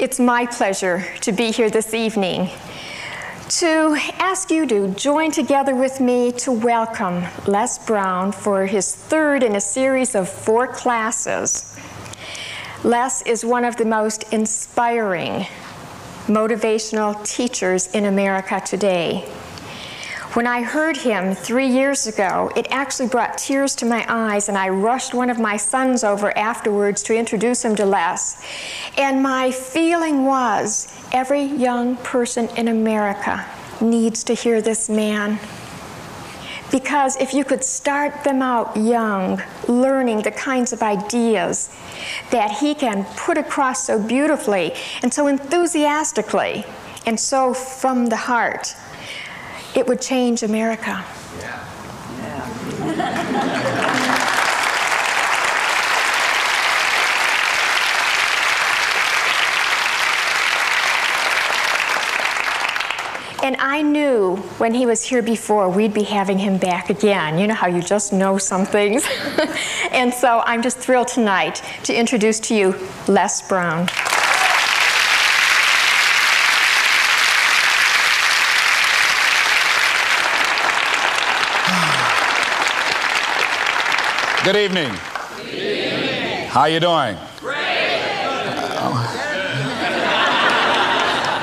It's my pleasure to be here this evening to ask you to join together with me to welcome Les Brown for his third in a series of 4 classes. Les is one of the most inspiring motivational teachers in America today. When I heard him 3 years ago, it actually brought tears to my eyes, and I rushed one of my sons over afterwards to introduce him to Les. And my feeling was, every young person in America needs to hear this man. Because if you could start them out young, learning the kinds of ideas that he can put across so beautifully and so enthusiastically and so from the heart, it would change America. Yeah. And I knew when he was here before, we'd be having him back again. You know how you just know some things? And so I'm just thrilled tonight to introduce to you Les Brown. Good evening. Good evening. How you doing? Great.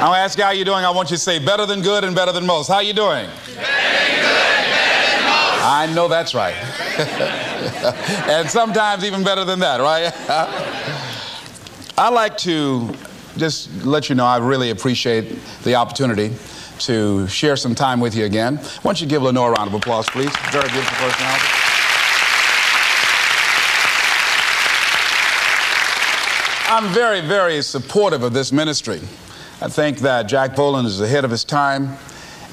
I'll ask you how you doing. I want you to say better than good and better than most. How you doing? Better than good, better than most. I know that's right. And sometimes even better than that, right? I'd like to just let you know I really appreciate the opportunity to share some time with you again. Why don't you give Lenore a round of applause, please? Very beautiful personality. I'm very, very supportive of this ministry. I think that Jack Boland is ahead of his time,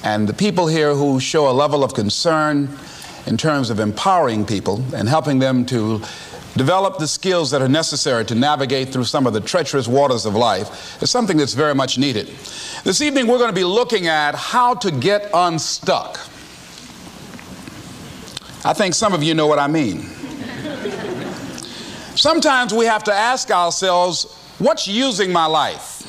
and the people here who show a level of concern in terms of empowering people and helping them to develop the skills that are necessary to navigate through some of the treacherous waters of life is something that's very much needed. This evening we're going to be looking at how to get unstuck. I think some of you know what I mean. Sometimes we have to ask ourselves, what's using my life?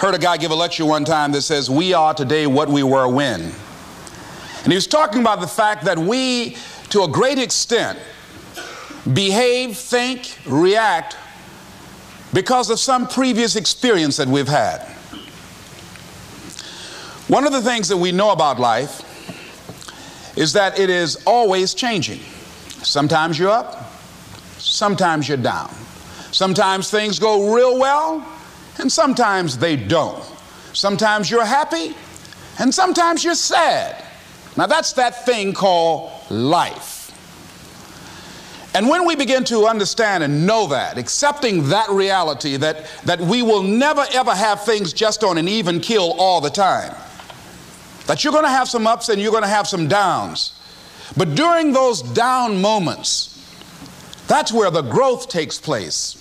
Heard a guy give a lecture one time that says, we are today what we were when. And he was talking about the fact that we, to a great extent, behave, think, react because of some previous experience that we've had. One of the things that we know about life is that it is always changing. Sometimes you're up. Sometimes you're down. Sometimes things go real well, and sometimes they don't. Sometimes you're happy, and sometimes you're sad. Now that's that thing called life. And when we begin to understand and know that, accepting that reality that we will never ever have things just on an even keel all the time, that you're going to have some ups and you're going to have some downs, but during those down moments, that's where the growth takes place.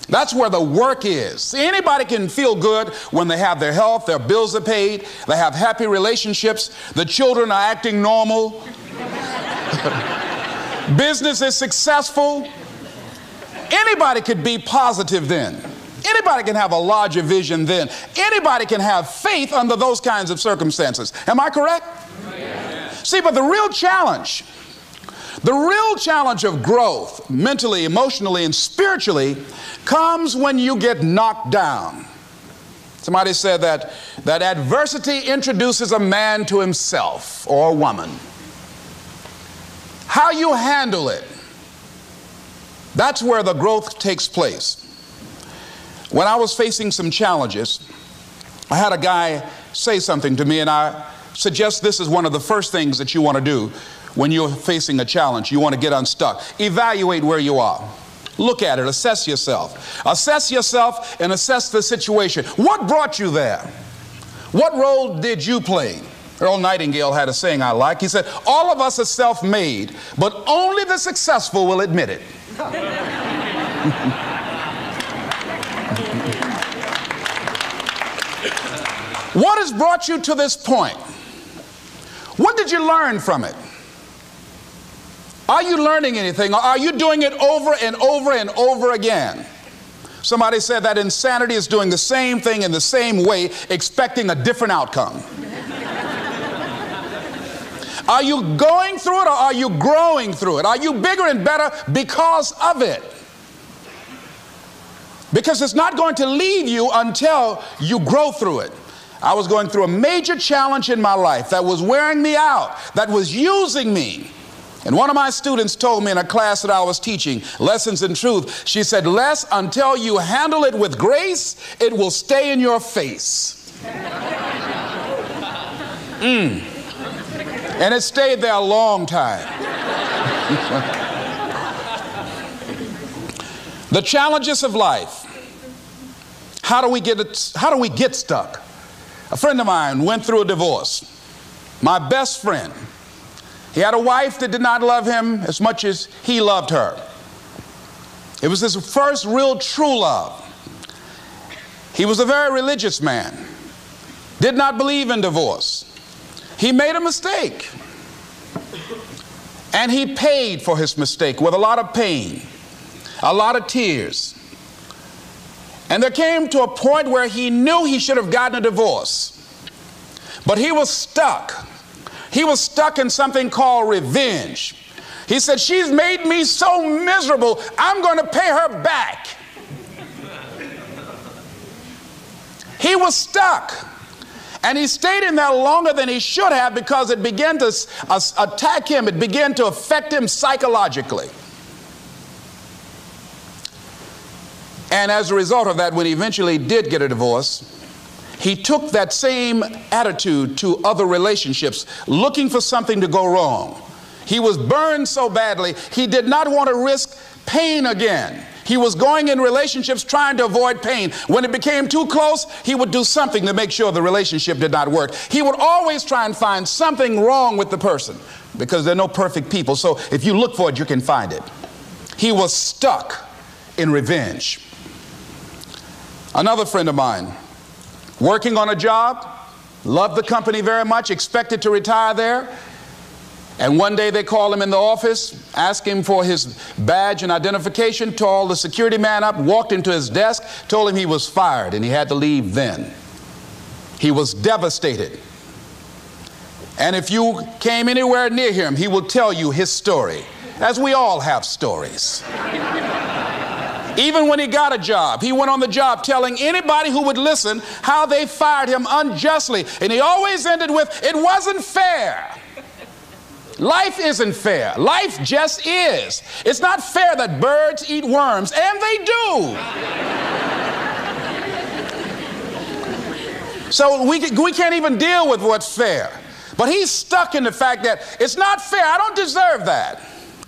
That's where the work is. See, anybody can feel good when they have their health, their bills are paid, they have happy relationships, the children are acting normal, business is successful. Anybody could be positive then. Anybody can have a larger vision then. Anybody can have faith under those kinds of circumstances. Am I correct? Yes. See, but the real challenge of growth, mentally, emotionally, and spiritually, comes when you get knocked down. Somebody said that adversity introduces a man to himself or a woman. How you handle it, that's where the growth takes place. When I was facing some challenges, I had a guy say something to me, and I suggest this is one of the first things that you want to do when you're facing a challenge. You want to get unstuck. Evaluate where you are. Look at it. Assess yourself. Assess yourself and assess the situation. What brought you there? What role did you play? Earl Nightingale had a saying I like. He said, all of us are self-made, but only the successful will admit it. What has brought you to this point? What did you learn from it? Are you learning anything? Or are you doing it over and over and over again? Somebody said that insanity is doing the same thing in the same way, expecting a different outcome. Are you going through it, or are you growing through it? Are you bigger and better because of it? Because it's not going to leave you until you grow through it. I was going through a major challenge in my life that was wearing me out, that was using me. And one of my students told me in a class that I was teaching, Lessons in Truth, she said, Les, until you handle it with grace, it will stay in your face. And it stayed there a long time. The challenges of life. How do we get stuck? A friend of mine went through a divorce. My best friend. He had a wife that did not love him as much as he loved her. It was his first real true love. He was a very religious man. Did not believe in divorce. He made a mistake. And he paid for his mistake with a lot of pain, a lot of tears. And there came to a point where he knew he should have gotten a divorce. But he was stuck. He was stuck in something called revenge. He said, she's made me so miserable, I'm going to pay her back. He was stuck. And he stayed in there longer than he should have because it began to attack him. It began to affect him psychologically. And as a result of that, when he eventually did get a divorce, he took that same attitude to other relationships, looking for something to go wrong. He was burned so badly, he did not want to risk pain again. He was going in relationships trying to avoid pain. When it became too close, he would do something to make sure the relationship did not work. He would always try and find something wrong with the person because there are no perfect people. So if you look for it, you can find it. He was stuck in revenge. Another friend of mine, working on a job, loved the company very much, expected to retire there. And one day they called him in the office, asked him for his badge and identification, called the security man up, walked him to his desk, told him he was fired and he had to leave then. He was devastated. And if you came anywhere near him, he will tell you his story, as we all have stories. Even when he got a job, he went on the job telling anybody who would listen how they fired him unjustly. And he always ended with, it wasn't fair. Life isn't fair. Life just is. It's not fair that birds eat worms, and they do. So we can't even deal with what's fair. But he's stuck in the fact that it's not fair. I don't deserve that.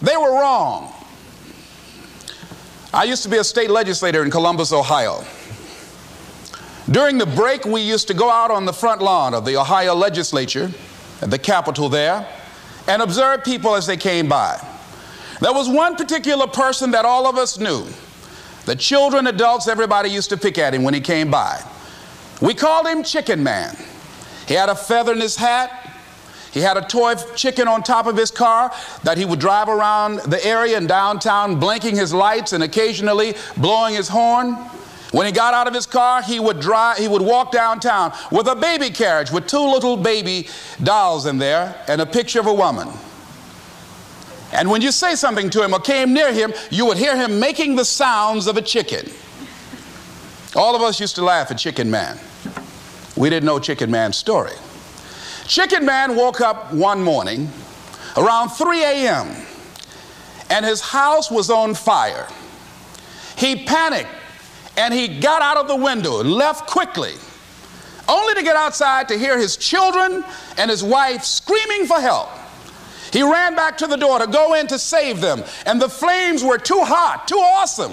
They were wrong. I used to be a state legislator in Columbus, Ohio. During the break, we used to go out on the front lawn of the Ohio legislature, at the Capitol there, and observe people as they came by. There was one particular person that all of us knew. The children, adults, everybody used to pick at him when he came by. We called him Chicken Man. He had a feather in his hat. He had a toy chicken on top of his car that he would drive around the area in downtown, blinking his lights and occasionally blowing his horn. When he got out of his car, he would walk downtown with a baby carriage with two little baby dolls in there and a picture of a woman. And when you say something to him or came near him, you would hear him making the sounds of a chicken. All of us used to laugh at Chicken Man. We didn't know Chicken Man's story. Chicken Man woke up one morning around 3 a.m. and his house was on fire. He panicked and he got out of the window and left quickly, only to get outside to hear his children and his wife screaming for help. He ran back to the door to go in to save them, and the flames were too hot, too awesome.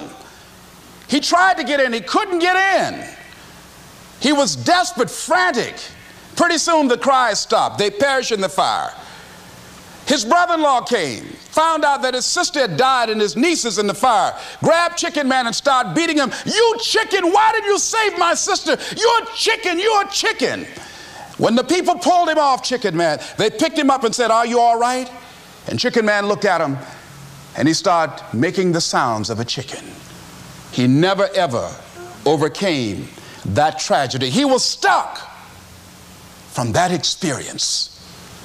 He tried to get in, he couldn't get in. He was desperate, frantic. Pretty soon the cries stopped. They perished in the fire. His brother-in-law came, found out that his sister had died and his nieces in the fire, grabbed Chicken Man and started beating him. You chicken, why did you save my sister? You're chicken, you're chicken. When the people pulled him off Chicken Man, they picked him up and said, are you all right? And Chicken Man looked at him and he started making the sounds of a chicken. he never ever overcame that tragedy. He was stuck from that experience.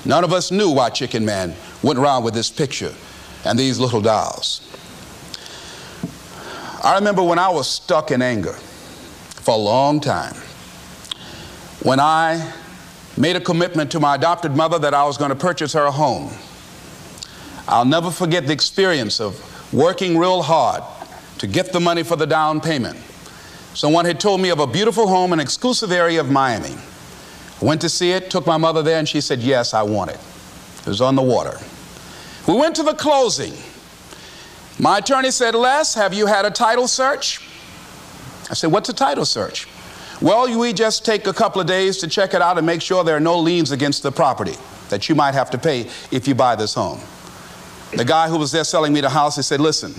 None of us knew why Chicken Man went around with this picture and these little dolls. I remember when I was stuck in anger for a long time, when I made a commitment to my adopted mother that I was going to purchase her a home. I'll never forget the experience of working real hard to get the money for the down payment. Someone had told me of a beautiful home in an exclusive area of Miami. I went to see it, took my mother there, and she said, yes, I want it. It was on the water. We went to the closing. My attorney said, Les, have you had a title search? I said, what's a title search? Well, we just take a couple of days to check it out and make sure there are no liens against the property that you might have to pay if you buy this home. The guy who was there selling me the house, he said, listen,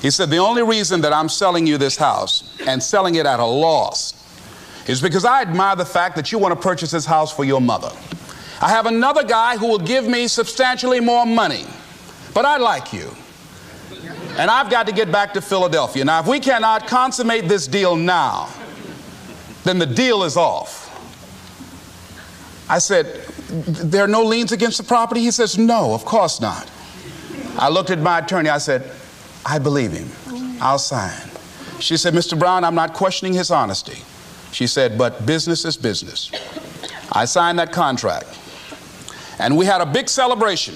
he said, the only reason that I'm selling you this house and selling it at a loss is because I admire the fact that you want to purchase this house for your mother. I have another guy who will give me substantially more money, but I like you. And I've got to get back to Philadelphia. Now, if we cannot consummate this deal now, then the deal is off. I said, there are no liens against the property? He says, no, of course not. I looked at my attorney. I said, I believe him. I'll sign. She said, Mr. Brown, I'm not questioning his honesty. She said, but business is business. I signed that contract. And we had a big celebration.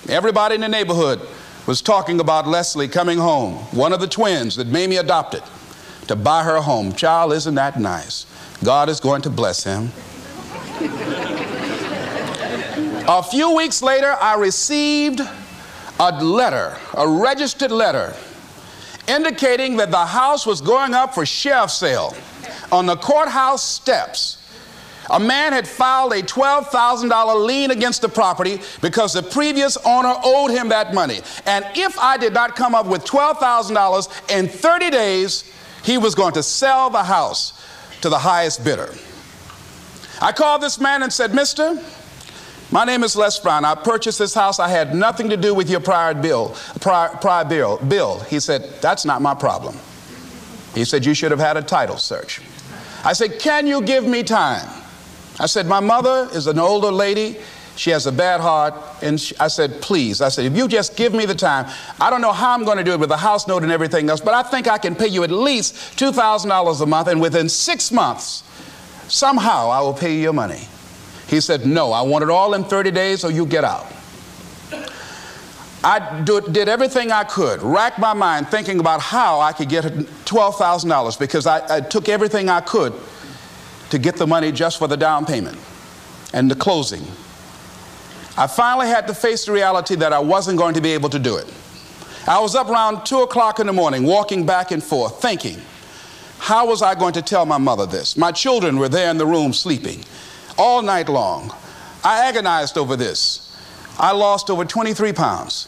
Everybody in the neighborhood was talking about Leslie coming home, one of the twins that Mamie adopted, to buy her a home. Child, isn't that nice? God is going to bless him. A few weeks later, I received a letter, a registered letter, indicating that the house was going up for sheriff's sale on the courthouse steps. A man had filed a $12,000 lien against the property because the previous owner owed him that money. And if I did not come up with $12,000 in 30 days, he was going to sell the house to the highest bidder. I called this man and said, Mister, my name is Les Brown. I purchased this house. I had nothing to do with your prior bill. He said, that's not my problem. He said, you should have had a title search. I said, can you give me time? I said, my mother is an older lady. She has a bad heart. And I said, please. I said, if you just give me the time, I don't know how I'm going to do it with the house note and everything else, but I think I can pay you at least $2,000 a month, and within 6 months, somehow I will pay you your money. He said, no, I want it all in 30 days or you get out. I did everything I could, racked my mind thinking about how I could get $12,000 because I took everything I could to get the money just for the down payment and the closing. I finally had to face the reality that I wasn't going to be able to do it. I was up around 2 o'clock in the morning, walking back and forth, thinking, how was I going to tell my mother this? My children were there in the room sleeping all night long. I agonized over this. I lost over 23 pounds.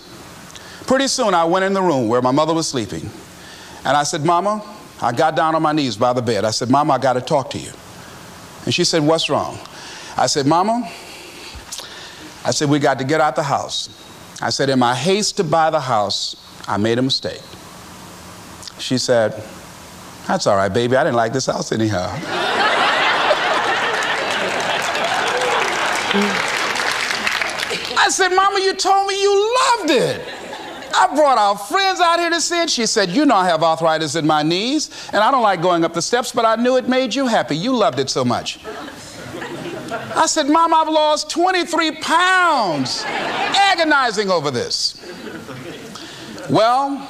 Pretty soon I went in the room where my mother was sleeping, and I said, Mama, I got down on my knees by the bed. I said, Mama, I got to talk to you. And she said, what's wrong? I said, Mama, I said, we got to get out the house. I said, in my haste to buy the house, I made a mistake. She said, that's all right, baby. I didn't like this house anyhow. I said, Mama, you told me you loved it. I brought our friends out here to see it. She said, you know I have arthritis in my knees, and I don't like going up the steps, but I knew it made you happy. You loved it so much. I said, Mom, I've lost 23 pounds agonizing over this. Well,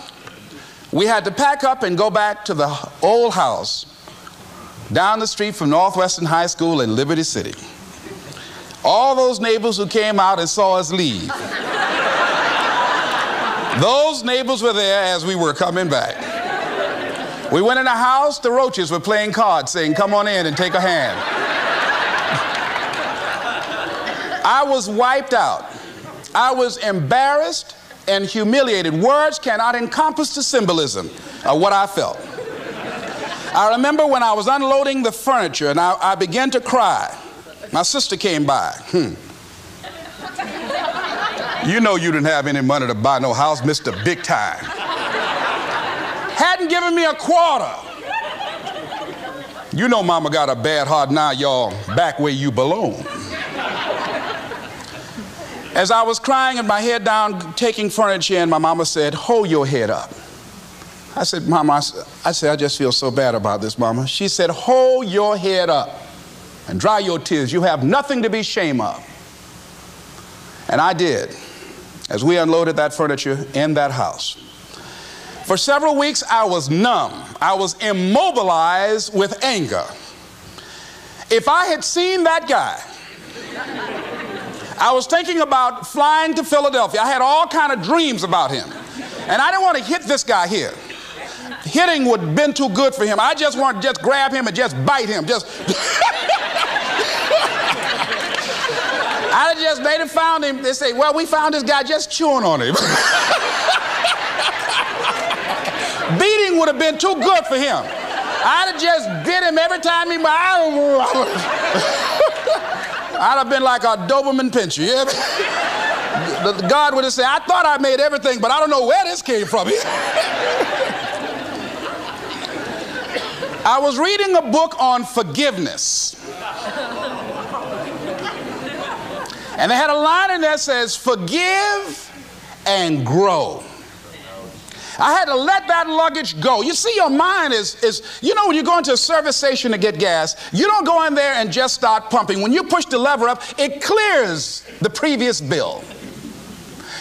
we had to pack up and go back to the old house down the street from Northwestern High School in Liberty City. All those neighbors who came out and saw us leave, those neighbors were there as we were coming back. We went in the house, the roaches were playing cards, saying, come on in and take a hand. I was wiped out. I was embarrassed and humiliated. Words cannot encompass the symbolism of what I felt. I remember when I was unloading the furniture and I began to cry. My sister came by. You know you didn't have any money to buy no house, Mr. Big Time. hadn't given me a quarter. You know mama got a bad heart now, y'all, back where you belong. As I was crying and my head down, taking furniture in, my mama said, hold your head up. I said, Mama, I just feel so bad about this, Mama. She said, hold your head up and dry your tears. You have nothing to be ashamed of. And I did, as we unloaded that furniture in that house. For several weeks, I was numb. I was immobilized with anger. If I had seen that guy, I was thinking about flying to Philadelphia. I had all kind of dreams about him. And I didn't want to hit this guy here. Hitting would have been too good for him. I just wanted to just grab him and just bite him. I just made it, found him. They say, well, we found this guy just chewing on him. Beating would have been too good for him. I'd have just bit him every time he... I'd have been like a Doberman Pinscher. Yeah? God would have said, I thought I made everything, but I don't know where this came from. I was reading a book on forgiveness. And they had a line in there that says, forgive and grow. I had to let that luggage go. You see, your mind is, you know, when you go into a service station to get gas, you don't go in there and just start pumping. When you push the lever up, it clears the previous bill.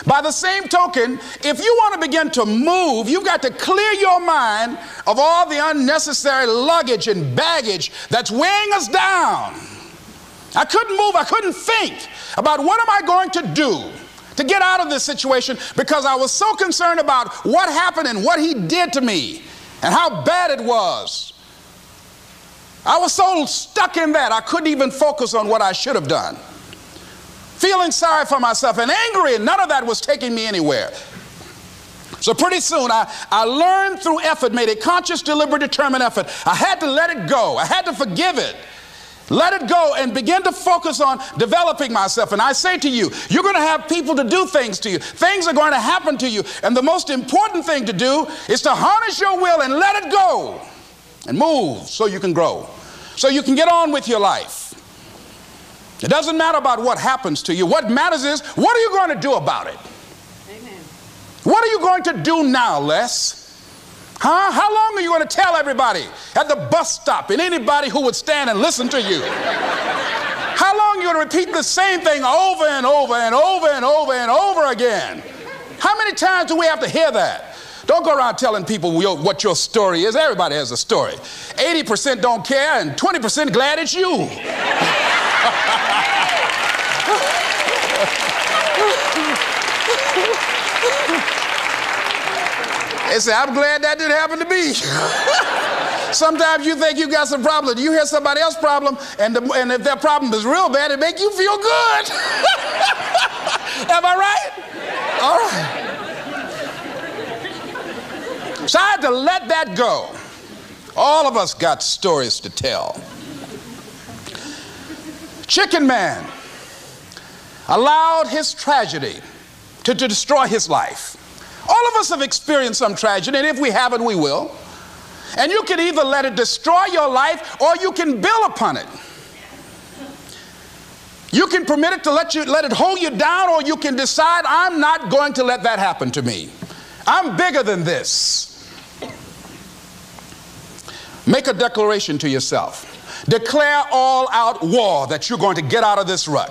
By the same token, if you want to begin to move, you've got to clear your mind of all the unnecessary luggage and baggage that's weighing us down. I couldn't move. I couldn't think about what am I going to do to get out of this situation, because I was so concerned about what happened and what he did to me and how bad it was. I was so stuck in that I couldn't even focus on what I should have done. Feeling sorry for myself and angry, and none of that was taking me anywhere. So pretty soon I learned through effort, made a conscious, deliberate, determined effort. I had to let it go. I had to forgive it. Let it go and begin to focus on developing myself. And I say to you, you're going to have people to do things to you. Things are going to happen to you. And the most important thing to do is to harness your will and let it go and move so you can grow, so you can get on with your life. It doesn't matter about what happens to you. What matters is, what are you going to do about it? Amen. What are you going to do now, Les? Huh? How long are you going to tell everybody at the bus stop and anybody who would stand and listen to you? How long are you going to repeat the same thing over and over and over and over and over again? How many times do we have to hear that? Don't go around telling people what your story is. Everybody has a story. 80% don't care and 20% glad it's you. They say, I'm glad that didn't happen to me. Sometimes you think you got some problem. You hear somebody else's problem, and if their problem is real bad, it makes you feel good. Am I right? All right. So I had to let that go. All of us got stories to tell. Chicken Man allowed his tragedy to destroy his life. All of us have experienced some tragedy, and if we haven't, we will. And you can either let it destroy your life, or you can build upon it. You can permit it to let it hold you down, or you can decide, I'm not going to let that happen to me. I'm bigger than this. Make a declaration to yourself. Declare all-out war that you're going to get out of this rut.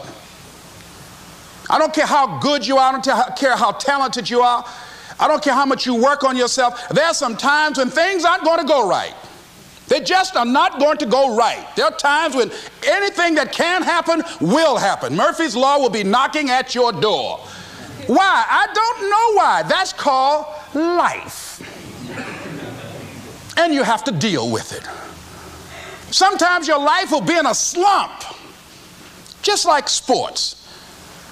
I don't care how good you are. I don't care how talented you are. I don't care how much you work on yourself. There are some times when things aren't going to go right. They just are not going to go right. There are times when anything that can happen will happen. Murphy's Law will be knocking at your door. Why? I don't know why. That's called life. And you have to deal with it. Sometimes your life will be in a slump, just like sports.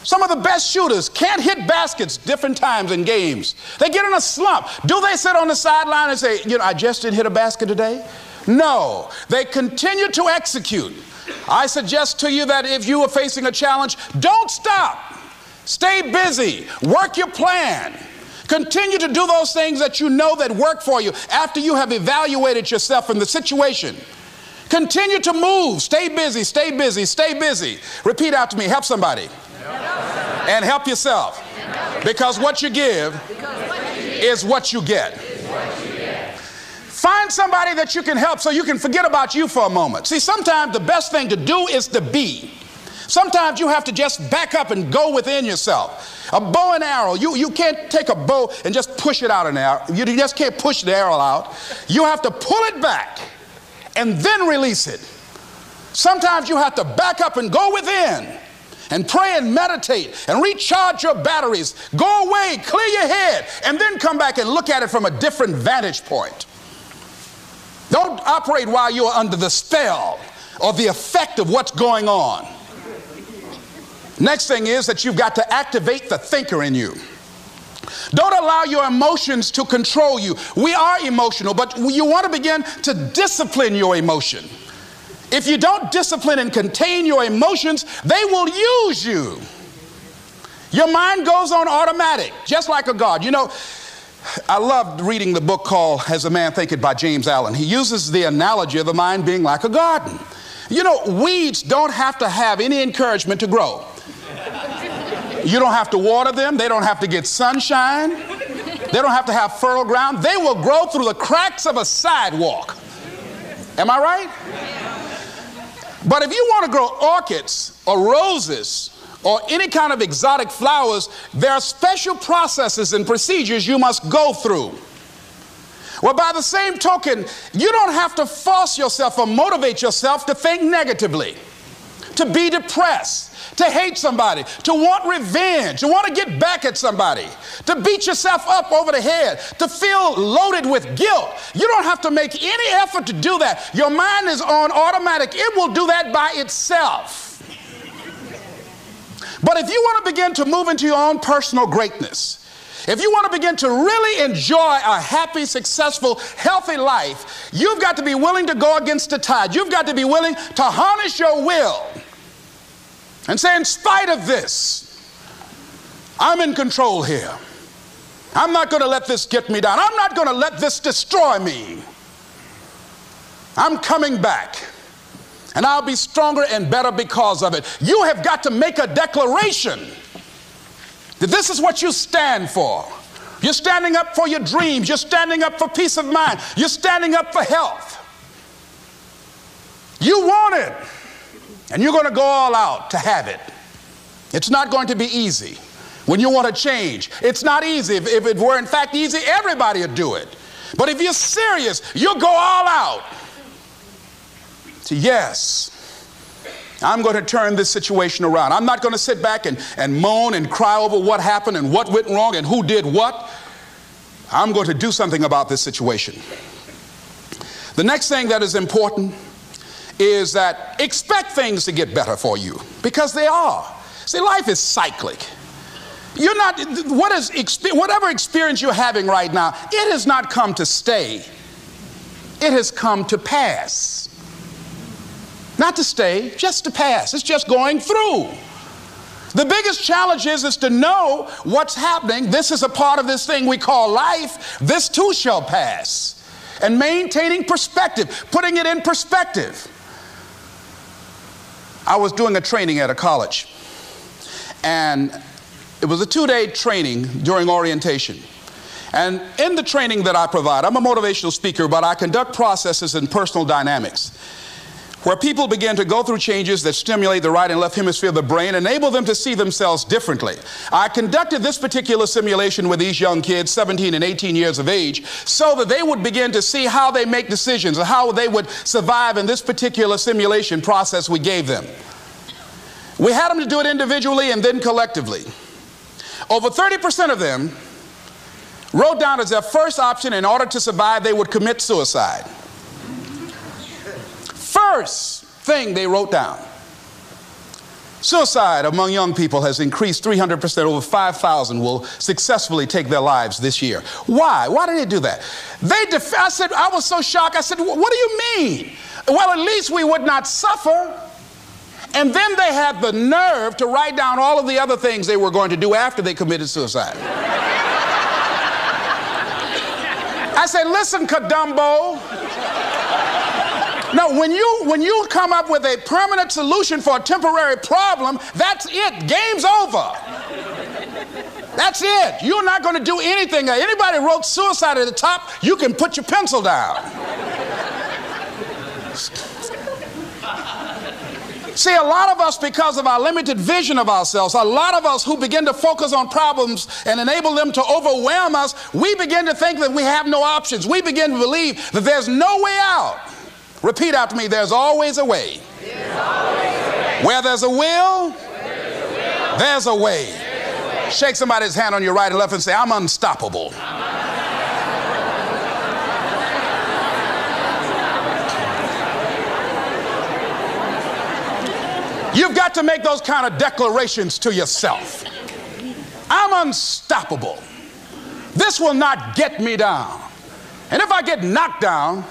Some of the best shooters can't hit baskets different times in games. They get in a slump. Do they sit on the sideline and say, I just didn't hit a basket today? No, they continue to execute. I suggest to you that if you are facing a challenge, don't stop. Stay busy. Work your plan. Continue to do those things that you know that work for you after you have evaluated yourself in the situation. Continue to move. Stay busy, stay busy, stay busy. Repeat out to me. Help somebody. And help yourself. Because what you give is what you get. Find somebody that you can help so you can forget about you for a moment. See, sometimes the best thing to do is to be. Sometimes you have to just back up and go within yourself. A bow and arrow, you can't take a bow and just push it out an arrow. You just can't push the arrow out. You have to pull it back and then release it. Sometimes you have to back up and go within and pray and meditate and recharge your batteries. Go away, clear your head, and then come back and look at it from a different vantage point. Don't operate while you're under the spell or the effect of what's going on. Next thing is that you've got to activate the thinker in you. Don't allow your emotions to control you. We are emotional, but you want to begin to discipline your emotion. If you don't discipline and contain your emotions, they will use you. Your mind goes on automatic, just like a God. You know, I loved reading the book called As a Man Thinketh by James Allen. He uses the analogy of the mind being like a garden. You know, weeds don't have to have any encouragement to grow. You don't have to water them. They don't have to get sunshine. They don't have to have fertile ground. They will grow through the cracks of a sidewalk. Am I right? But if you want to grow orchids or roses or any kind of exotic flowers, there are special processes and procedures you must go through. Well, by the same token, you don't have to force yourself or motivate yourself to think negatively, to be depressed, to hate somebody, to want revenge, to want to get back at somebody, to beat yourself up over the head, to feel loaded with guilt. You don't have to make any effort to do that. Your mind is on automatic. It will do that by itself. But if you want to begin to move into your own personal greatness, if you want to begin to really enjoy a happy, successful, healthy life, you've got to be willing to go against the tide. You've got to be willing to harness your will and say, in spite of this, I'm in control here. I'm not going to let this get me down. I'm not going to let this destroy me. I'm coming back, and I'll be stronger and better because of it. You have got to make a declaration that this is what you stand for. You're standing up for your dreams. You're standing up for peace of mind. You're standing up for health. You want it. And you're going to go all out to have it. It's not going to be easy. When you want to change, it's not easy. If it were in fact easy, everybody would do it. But if you're serious, you'll go all out. So yes, I'm going to turn this situation around. I'm not going to sit back and moan and cry over what happened and what went wrong and who did what. I'm going to do something about this situation. The next thing that is important is that expect things to get better for you, because they are. See, life is cyclic. You're not, whatever experience you're having right now, it has not come to stay. It has come to pass. Not to stay, just to pass. It's just going through. The biggest challenge is to know what's happening. This is a part of this thing we call life. This too shall pass. And maintaining perspective, putting it in perspective. I was doing a training at a college, and it was a 2-day training during orientation. And in the training that I provide, I'm a motivational speaker, but I conduct processes in personal dynamics where people begin to go through changes that stimulate the right and left hemisphere of the brain, enable them to see themselves differently. I conducted this particular simulation with these young kids, 17 and 18 years of age, so that they would begin to see how they make decisions and how they would survive in this particular simulation process we gave them. We had them to do it individually and then collectively. Over 30% of them wrote down as their first option, in order to survive, they would commit suicide. First thing they wrote down. Suicide among young people has increased 300%. Over 5,000 will successfully take their lives this year. Why? Why did they do that? I said, I was so shocked. I said, what do you mean? Well, at least we would not suffer. And then they had the nerve to write down all of the other things they were going to do after they committed suicide. I say, listen, Kadumbo. No, when you come up with a permanent solution for a temporary problem, that's it. Game's over. That's it. You're not going to do anything. Anybody wrote suicide at the top, you can put your pencil down. See, a lot of us, because of our limited vision of ourselves, a lot of us who begin to focus on problems and enable them to overwhelm us, we begin to think that we have no options. We begin to believe that there's no way out. Repeat after me, there's always a way. Where there's a will, there's a way. Shake somebody's hand on your right and left and say, I'm unstoppable. You've got to make those kind of declarations to yourself. I'm unstoppable. This will not get me down. And if I get knocked down,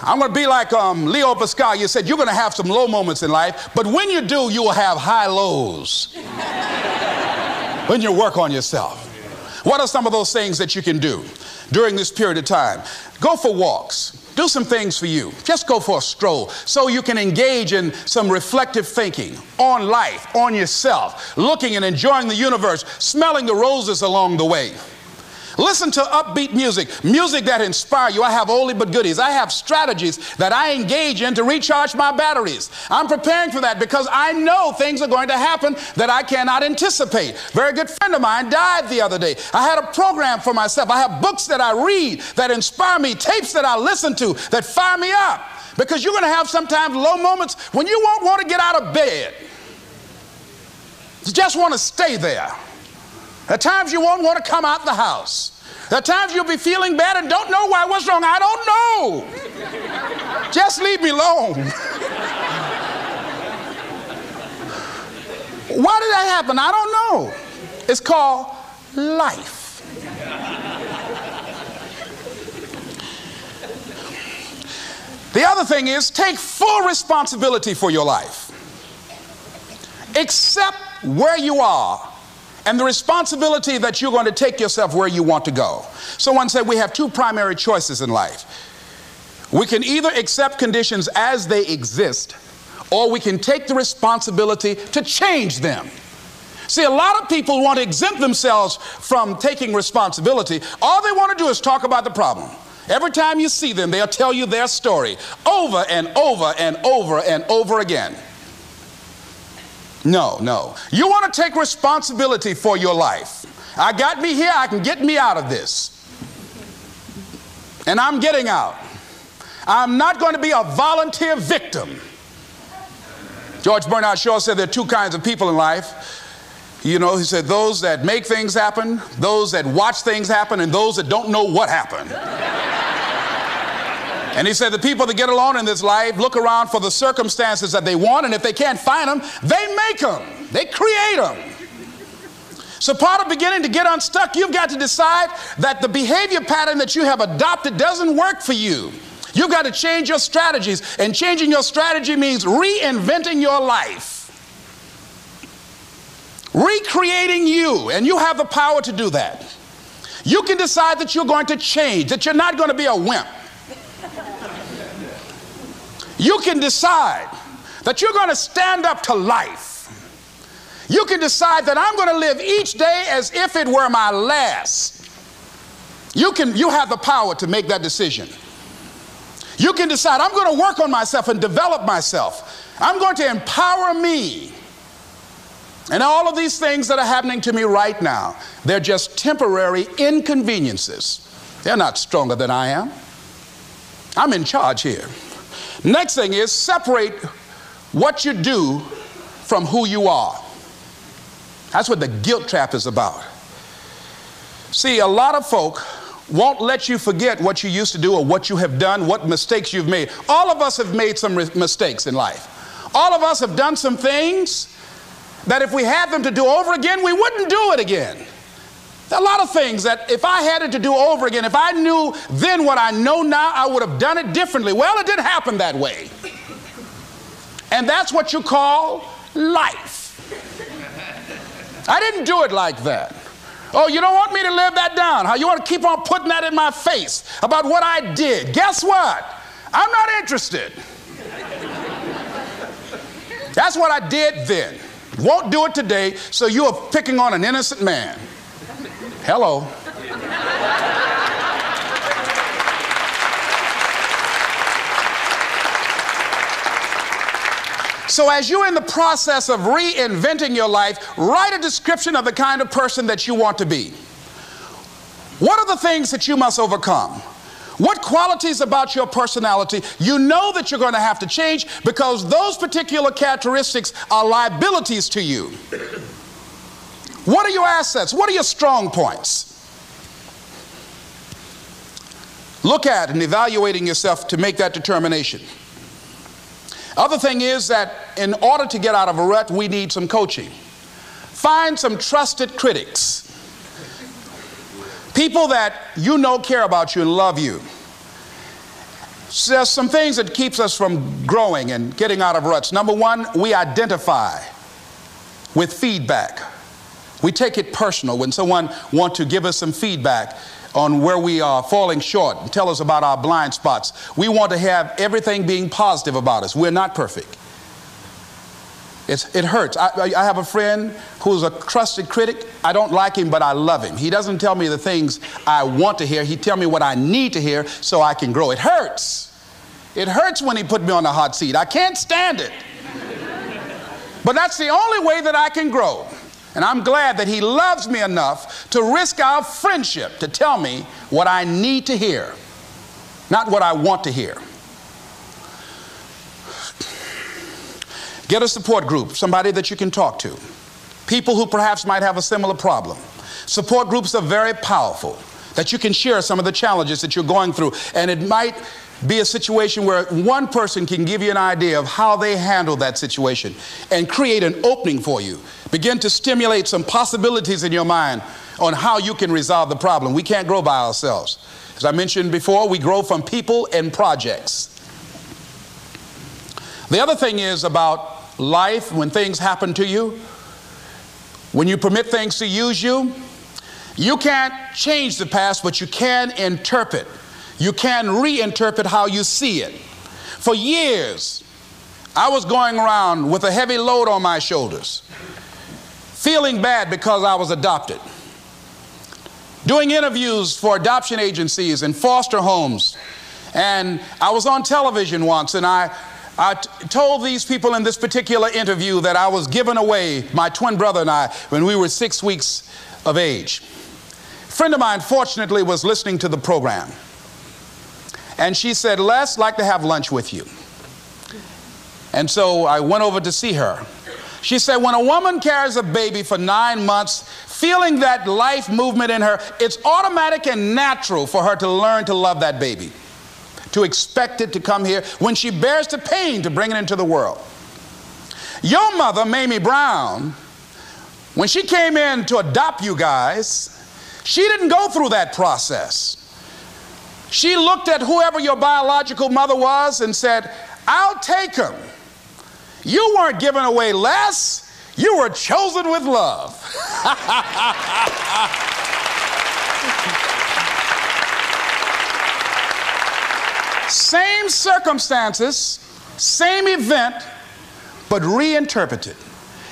I'm going to be like Leo Pascal. You said you're going to have some low moments in life, but when you do, you will have high lows when you work on yourself. What are some of those things that you can do during this period of time? Go for walks. Do some things for you. Just go for a stroll so you can engage in some reflective thinking on life, on yourself, looking and enjoying the universe, smelling the roses along the way. Listen to upbeat music, music that inspires you. I have oldie but goodies. I have strategies that I engage in to recharge my batteries. I'm preparing for that because I know things are going to happen that I cannot anticipate. A very good friend of mine died the other day. I had a program for myself. I have books that I read that inspire me, tapes that I listen to that fire me up. Because you're going to have sometimes low moments when you won't want to get out of bed. You just want to stay there. At times you won't want to come out the house. At times you'll be feeling bad and don't know why. What's wrong? I don't know. Just leave me alone. Why did that happen? I don't know. It's called life. The other thing is take full responsibility for your life. Accept where you are and the responsibility that you're going to take yourself where you want to go. Someone said we have two primary choices in life. We can either accept conditions as they exist, or we can take the responsibility to change them. See, a lot of people want to exempt themselves from taking responsibility. All they want to do is talk about the problem. Every time you see them, they'll tell you their story over and over and over and over again. No, no. You want to take responsibility for your life. I got me here, I can get me out of this. And I'm getting out. I'm not going to be a volunteer victim. George Bernard Shaw said there are two kinds of people in life. You know, he said those that make things happen, those that watch things happen, and those that don't know what happened. And he said the people that get along in this life look around for the circumstances that they want, and if they can't find them, they make them. They create them. So part of beginning to get unstuck, you've got to decide that the behavior pattern that you have adopted doesn't work for you. You've got to change your strategies, and changing your strategy means reinventing your life. Recreating you, and you have the power to do that. You can decide that you're going to change, that you're not going to be a wimp. You can decide that you're going to stand up to life. You can decide that I'm going to live each day as if it were my last. You have the power to make that decision. You can decide I'm going to work on myself and develop myself. I'm going to empower me. And all of these things that are happening to me right now, they're just temporary inconveniences. They're not stronger than I am. I'm in charge here. Next thing is separate what you do from who you are. That's what the guilt trap is about. See, a lot of folk won't let you forget what you used to do or what you have done, what mistakes you've made. All of us have made some mistakes in life. All of us have done some things that if we had them to do over again, we wouldn't do it again. There are a lot of things that if I had it to do over again, if I knew then what I know now, I would have done it differently. Well, it didn't happen that way. And that's what you call life. I didn't do it like that. Oh, you don't want me to live that down? on, how you want to keep on putting that in my face about what I did. Guess what? I'm not interested. That's what I did then. Won't do it today, so you are picking on an innocent man. Hello. So as you're in the process of reinventing your life, write a description of the kind of person that you want to be. What are the things that you must overcome? What qualities about your personality you know that you're going to have to change because those particular characteristics are liabilities to you? What are your assets? What are your strong points? Look at and evaluating yourself to make that determination. Other thing is that in order to get out of a rut, we need some coaching. Find some trusted critics. People that you know care about you and love you. So there's some things that keeps us from growing and getting out of ruts. Number one, we identify with feedback. We take it personal when someone wants to give us some feedback on where we are falling short and tell us about our blind spots. We want to have everything being positive about us. We're not perfect. It hurts. I have a friend who's a trusted critic. I don't like him, but I love him. He doesn't tell me the things I want to hear. He tells me what I need to hear so I can grow. It hurts. It hurts when he put me on the hot seat. I can't stand it. But that's the only way that I can grow. And I'm glad that he loves me enough to risk our friendship to tell me what I need to hear, not what I want to hear. Get a support group, somebody that you can talk to. People who perhaps might have a similar problem. Support groups are very powerful, that you can share some of the challenges that you're going through. And it might be a situation where one person can give you an idea of how they handle that situation and create an opening for you. Begin to stimulate some possibilities in your mind on how you can resolve the problem. We can't grow by ourselves. As I mentioned before, we grow from people and projects. The other thing is about life, when things happen to you, when you permit things to use you, you can't change the past, but you can interpret. You can reinterpret how you see it. For years, I was going around with a heavy load on my shoulders, feeling bad because I was adopted, doing interviews for adoption agencies and foster homes. And I was on television once, and I told these people in this particular interview that I was giving away my twin brother and I when we were 6 weeks of age. A friend of mine, fortunately, was listening to the program. And she said, Les, I'd like to have lunch with you. And so I went over to see her. She said, when a woman carries a baby for 9 months, feeling that life movement in her, it's automatic and natural for her to learn to love that baby, to expect it to come here when she bears the pain to bring it into the world. Your mother, Mamie Brown, when she came in to adopt you guys, she didn't go through that process. She looked at whoever your biological mother was and said, I'll take him. You weren't given away less. You were chosen with love. Same circumstances, same event, but reinterpreted.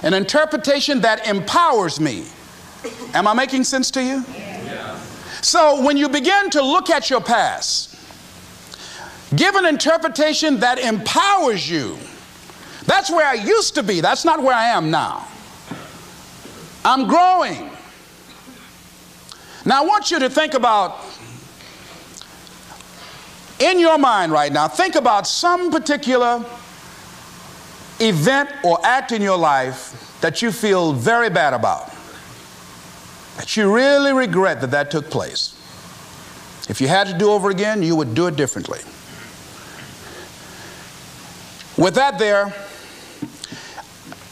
An interpretation that empowers me. Am I making sense to you? Yeah. So when you begin to look at your past, give an interpretation that empowers you. That's where I used to be. That's not where I am now. I'm growing. Now I want you to think about, in your mind right now, think about some particular event or act in your life that you feel very bad about, that you really regret that took place. If you had to do over again, you would do it differently. With that there,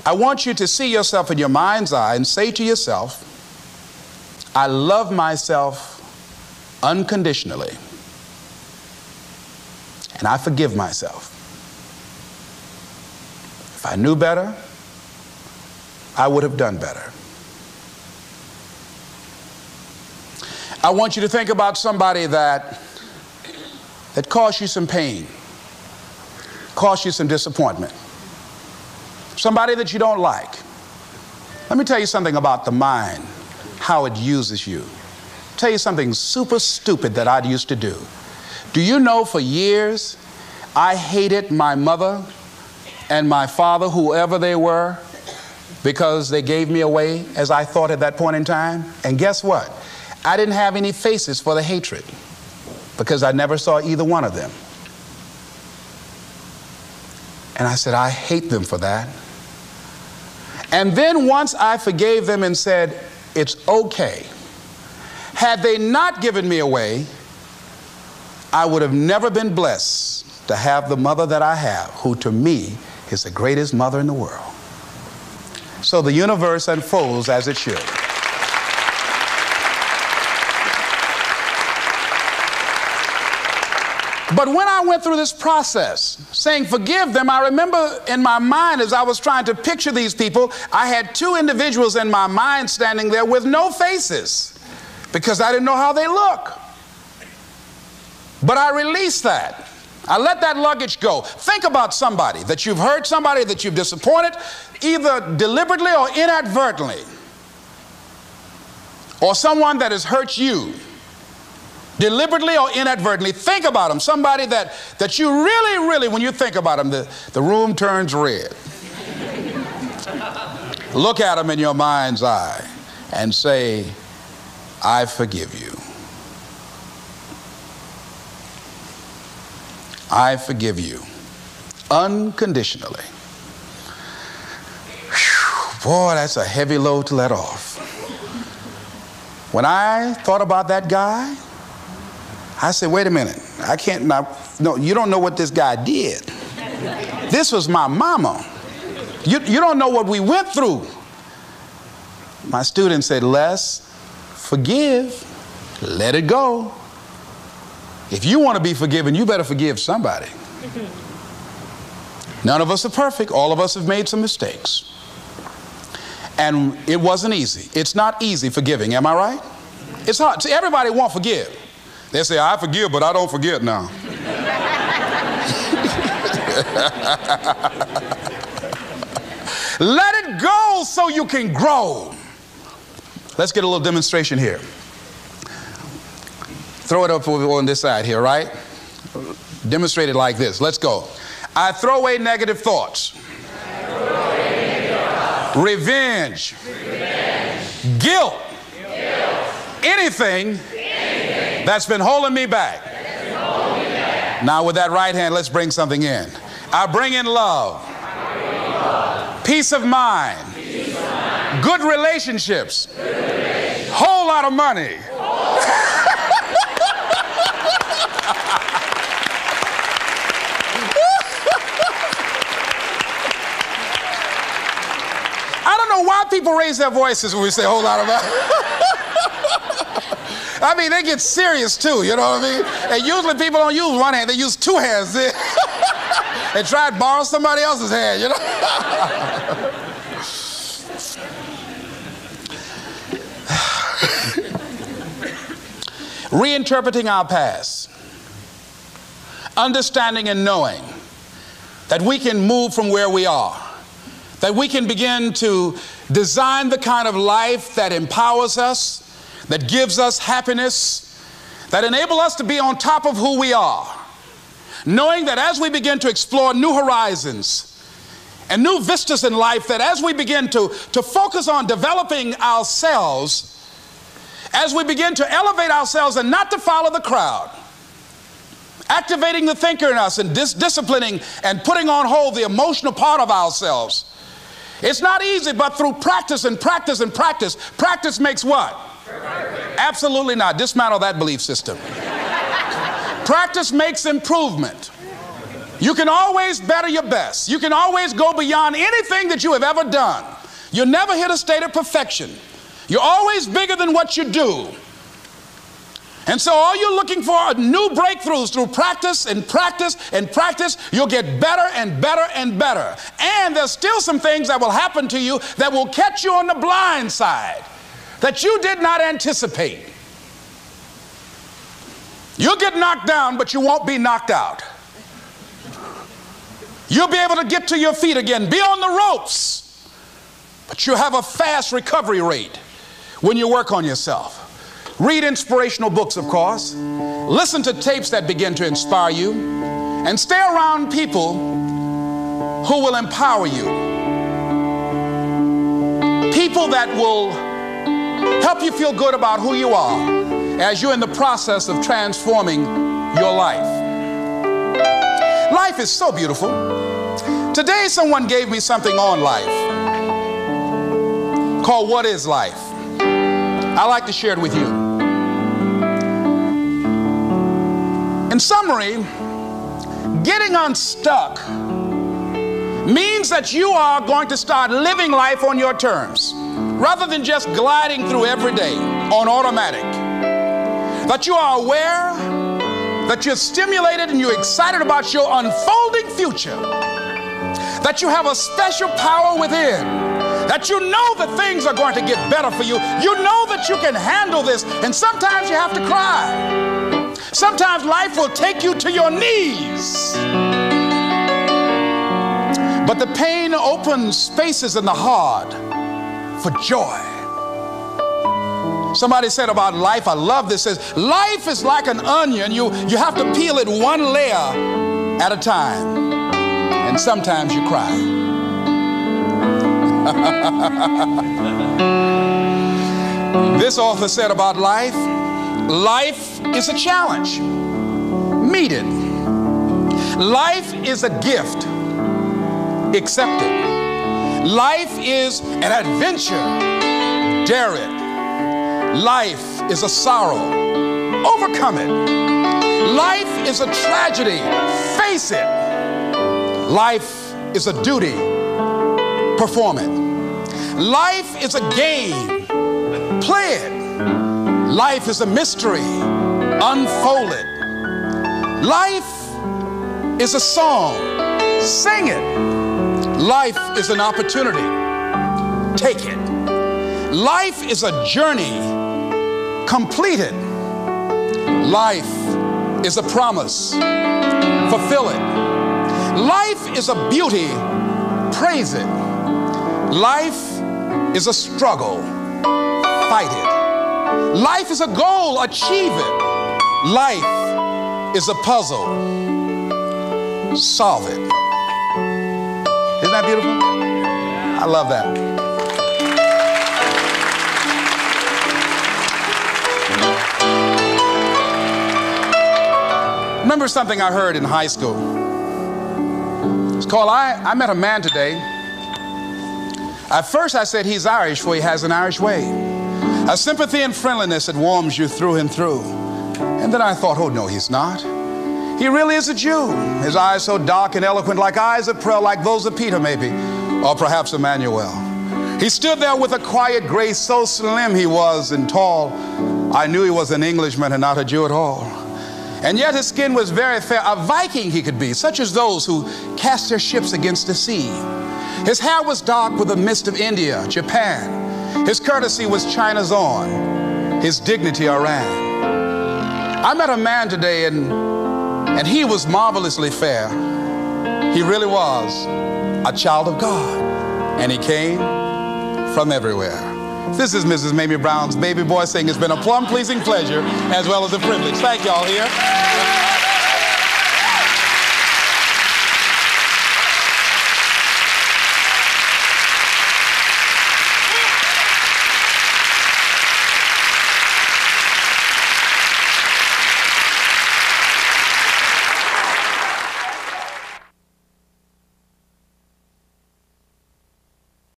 I want you to see yourself in your mind's eye and say to yourself, I love myself unconditionally, and I forgive myself. If I knew better, I would have done better. I want you to think about somebody that caused you some pain, caused you some disappointment, somebody that you don't like. Let me tell you something about the mind, how it uses you. Tell you something super stupid that I used to do. Do you know for years I hated my mother and my father, whoever they were, because they gave me away as I thought at that point in time? And guess what? I didn't have any faces for the hatred because I never saw either one of them. And I said, I hate them for that. And then once I forgave them and said, it's okay, had they not given me away, I would have never been blessed to have the mother that I have, who to me is the greatest mother in the world. So the universe unfolds as it should. But when I went through this process, saying forgive them, I remember in my mind as I was trying to picture these people, I had two individuals in my mind standing there with no faces because I didn't know how they look. But I released that. I let that luggage go. Think about somebody that you've hurt, somebody that you've disappointed, either deliberately or inadvertently, or someone that has hurt you deliberately or inadvertently. Think about them, somebody that you really, when you think about them, the room turns red. Look at them in your mind's eye and say, I forgive you. I forgive you unconditionally. Whew, boy, that's a heavy load to let off. When I thought about that guy, I said, wait a minute, I can't, no, you don't know what this guy did. This was my mama. You don't know what we went through. My student said, Les, forgive, let it go. If you want to be forgiven, you better forgive somebody. None of us are perfect. All of us have made some mistakes. And it wasn't easy. It's not easy forgiving, am I right? It's hard. See, everybody won't forgive. They say, I forgive, but I don't forget now. Let it go so you can grow. Let's get a little demonstration here. Throw it up on this side here, right? Demonstrate it like this. Let's go. I throw away negative thoughts. Revenge. Guilt. Anything that's been holding me back. Now with that right hand, let's bring something in. I bring in love. Peace of mind. Good relationships. Whole lot of money. I don't know why people raise their voices when we say a whole lot of money. I mean, they get serious too, you know what I mean? And usually people don't use one hand, they use two hands. And try to borrow somebody else's hand, you know? Reinterpreting our past. Understanding and knowing that we can move from where we are. That we can begin to design the kind of life that empowers us, that gives us happiness, that enable us to be on top of who we are. Knowing that as we begin to explore new horizons and new vistas in life, that as we begin to focus on developing ourselves, as we begin to elevate ourselves and not to follow the crowd, activating the thinker in us and disciplining and putting on hold the emotional part of ourselves. It's not easy, but through practice and practice and practice, practice makes what? Perfect. Absolutely not. Dismantle that belief system. Practice makes improvement. You can always better your best. You can always go beyond anything that you have ever done. You'll never hit a state of perfection. You're always bigger than what you do. And so all you're looking for are new breakthroughs through practice and practice and practice. You'll get better and better and better. And there's still some things that will happen to you that will catch you on the blind side that you did not anticipate. You'll get knocked down, but you won't be knocked out. You'll be able to get to your feet again, be on the ropes, but you have a fast recovery rate when you work on yourself. Read inspirational books, of course. Listen to tapes that begin to inspire you, and stay around people who will empower you. People that will help you feel good about who you are as you're in the process of transforming your life. Life is so beautiful. Today someone gave me something on life called What is Life? I'd like to share it with you. In summary, getting unstuck means that you are going to start living life on your terms rather than just gliding through every day on automatic. That you are aware, that you're stimulated and you're excited about your unfolding future, that you have a special power within, that you know that things are going to get better for you. You know that you can handle this, and sometimes you have to cry. Sometimes life will take you to your knees. But the pain opens spaces in the heart for joy. Somebody said about life, I love this, says, life is like an onion. You have to peel it one layer at a time. And sometimes you cry. This author said about life, life is a challenge. Meet it. Life is a gift. Accept it. Life is an adventure. Dare it. Life is a sorrow. Overcome it. Life is a tragedy. Face it. Life is a duty. Perform it. Life is a game. Play it. Life is a mystery. Unfold it. Life is a song. Sing it. Life is an opportunity. Take it. Life is a journey. Complete it. Life is a promise. Fulfill it. Life is a beauty. Praise it. Life is a struggle. Fight it. Life is a goal. Achieve it. Life is a puzzle. Solve it. Isn't that beautiful? I love that. Remember something I heard in high school. It's called, I met a man today. At first I said he's Irish, for he has an Irish way. A sympathy and friendliness that warms you through and through. And then I thought, oh no, he's not. He really is a Jew. His eyes so dark and eloquent, like eyes of pearl, like those of Peter maybe, or perhaps Emmanuel. He stood there with a quiet grace, so slim he was and tall. I knew he was an Englishman and not a Jew at all. And yet his skin was very fair, a Viking he could be, such as those who cast their ships against the sea. His hair was dark with the mist of India, Japan. His courtesy was China's own, his dignity Iran. I met a man today and he was marvelously fair. He really was a child of God, and he came from everywhere. This is Mrs. Mamie Brown's baby boy saying it's been a plum-pleasing pleasure as well as a privilege. Thank y'all here.